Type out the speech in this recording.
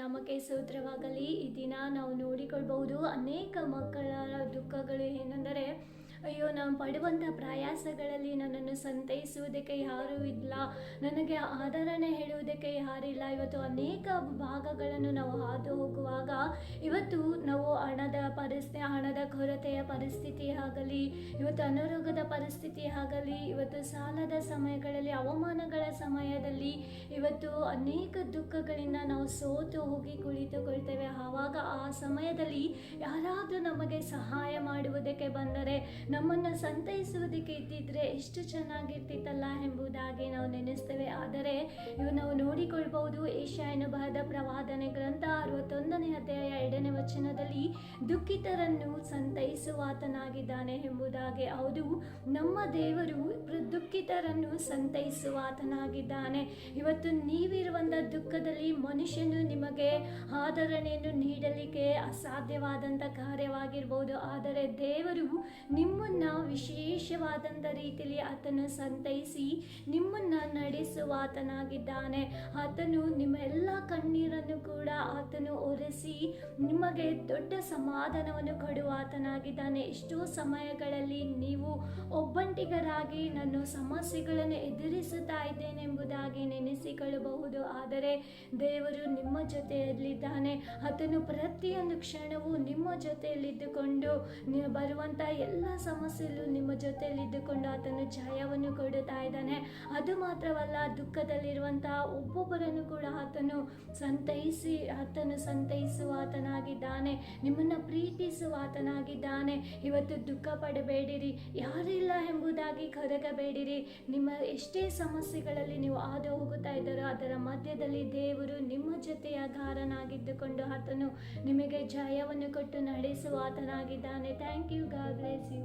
ನಮಗೆ ಸ್ತೋತ್ರವಾಗಲಿ. ಈ ದಿನ ನಾವು ನೋಡಿಕೊಳ್ಳಬಹುದು ಅನೇಕ ಮಕ್ಕಳ ದುಃಖಗಳು ಏನೆಂದರೆ, ಅಯ್ಯೋ ನಾನು ಪಡುವಂಥ ಪ್ರಯಾಸಗಳಲ್ಲಿ ನನ್ನನ್ನು ಸಂತೈಸುವುದಕ್ಕೆ ಯಾರೂ ಇಲ್ಲ, ನನಗೆ ಆದರಣೆ ಹೇಳುವುದಕ್ಕೆ ಯಾರಿಲ್ಲ. ಇವತ್ತು ಅನೇಕ ಭಾಗಗಳನ್ನು ನಾವು ಹಾದು ಹೋಗುವಾಗ ಇವತ್ತು ನಾವು ಹಣದ ಕೊರತೆಯ ಪರಿಸ್ಥಿತಿ ಆಗಲಿ, ಇವತ್ತು ಅನಾರೋಗ್ಯದ ಪರಿಸ್ಥಿತಿ ಆಗಲಿ, ಇವತ್ತು ಸಾಲದ ಸಮಯಗಳಲ್ಲಿ, ಅವಮಾನಗಳ ಸಮಯದಲ್ಲಿ, ಇವತ್ತು ಅನೇಕ ದುಃಖಗಳಿಂದ ನಾವು ಸೋತು ಹೋಗಿ ಕುಳಿತುಕೊಳ್ತೇವೆ. ಆವಾಗ ಆ ಸಮಯದಲ್ಲಿ ಯಾರಾದರೂ ನಮಗೆ ಸಹಾಯ ಮಾಡುವುದಕ್ಕೆ ಬಂದರೆ, ನಮ್ಮನ್ನು ಸಂತೈಸುವುದಕ್ಕೆ ಇದ್ದಿದ್ರೆ ಎಷ್ಟು ಚೆನ್ನಾಗಿರ್ತಿತ್ತಲ್ಲ ಎಂಬುದಾಗಿ ನಾವು ನೆನೆಸ್ತೇವೆ. ಆದರೆ ನಾವು ನೋಡಿಕೊಳ್ಬಹುದು, ಯೆಶಾಯನು ಬರೆದ ಪ್ರವಾದನೆ ಗ್ರಂಥ 61ನೇ ಅಧ್ಯಾಯ 2ನೇ ವಚನದಲ್ಲಿ ದುಃಖಿತರನ್ನು ಸಂತೈಸುವಾತನಾಗಿದ್ದಾನೆ ಎಂಬುದಾಗಿ. ಹೌದು, ನಮ್ಮ ದೇವರು ದುಃಖಿತರನ್ನು ಸಂತೈಸುವಾತನಾಗಿದ್ದಾನೆ. ಇವತ್ತು ನೀವಿರುವಂಥ ದುಃಖದಲ್ಲಿ ಮನುಷ್ಯನು ನಿಮಗೆ ಆದರಣೆಯನ್ನು ನೀಡಲಿಕ್ಕೆ ಅಸಾಧ್ಯವಾದಂಥ ಕಾರ್ಯವಾಗಿರ್ಬೋದು. ಆದರೆ ದೇವರು ನಿಮ್ಮನ್ನು ವಿಶೇಷವಾದಂಥ ರೀತಿಯಲ್ಲಿ ಆತನು ಸಂತೈಸಿ ನಿಮ್ಮನ್ನು ನಡೆಸುವಾತನಾಗಿದ್ದಾನೆ. ಆತನು ನಿಮ್ಮ ಎಲ್ಲ ಕಣ್ಣೀರನ್ನು ಕೂಡ ಆತನು ಒರೆಸಿ ನಿಮಗೆ ದೊಡ್ಡ ಸಮಾಧಾನವನ್ನು ಕೊಡುವಾತನಾಗಿದ್ದಾನೆ. ಎಷ್ಟೋ ಸಮಯಗಳಲ್ಲಿ ನೀವು ಒಬ್ಬಂಟಿಗರಾಗಿ ನನ್ನ ಸಮಸ್ಯೆಗಳನ್ನು ಎದುರಿಸುತ್ತಾ ಇದ್ದೇನೆ ಎಂಬುದಾಗಿ ನೆನೆಸಿಕೊಳ್ಳಬಹುದು. ಆದರೆ ದೇವರು ನಿಮ್ಮ ಜೊತೆಯಲ್ಲಿದ್ದಾನೆ. ಆತನು ಪ್ರತಿಯೊಂದು ಕ್ಷಣವೂ ನಿಮ್ಮ ಜೊತೆಯಲ್ಲಿದ್ದುಕೊಂಡು ಬರುವಂಥ ಎಲ್ಲ ಸಮಸ್ಯೆಯಲ್ಲೂ ನಿಮ್ಮ ಜೊತೆಯಲ್ಲಿದ್ದುಕೊಂಡು ಆತನು ಜಯವನ್ನು ಕೊಡುತ್ತಾ ಇದ್ದಾನೆ. ಅದು ಮಾತ್ರವಲ್ಲ, ದುಃಖದಲ್ಲಿರುವಂಥ ಒಬ್ಬೊಬ್ಬರನ್ನು ಕೂಡ ಆತನು ಸಂತೈಸುವಾತನಾಗಿದ್ದಾನೆ, ನಿಮ್ಮನ್ನು ಪ್ರೀತಿಸುವಾತನಾಗಿದ್ದಾನೆ. ಇವತ್ತು ದುಃಖ ಪಡಬೇಡಿರಿ, ಯಾರಿಲ್ಲ ಎಂಬುದಾಗಿ ಕೊರಗಬೇಡಿರಿ. ನಿಮ್ಮ ಎಷ್ಟೇ ಸಮಸ್ಯೆಗಳಲ್ಲಿ ನೀವು ಹಾದು ಹೋಗುತ್ತಾ ಇದ್ದಾರೋ ಅದರ ಮಧ್ಯದಲ್ಲಿ ದೇವರು ನಿಮ್ಮ ಜೊತೆಯ ಗಾರನಾಗಿದ್ದುಕೊಂಡು ಆತನು ನಿಮಗೆ ಜಯವನ್ನು ಕೊಟ್ಟು ನಡೆಸುವಾತನಾಗಿದ್ದಾನೆ. Thank you. God bless you.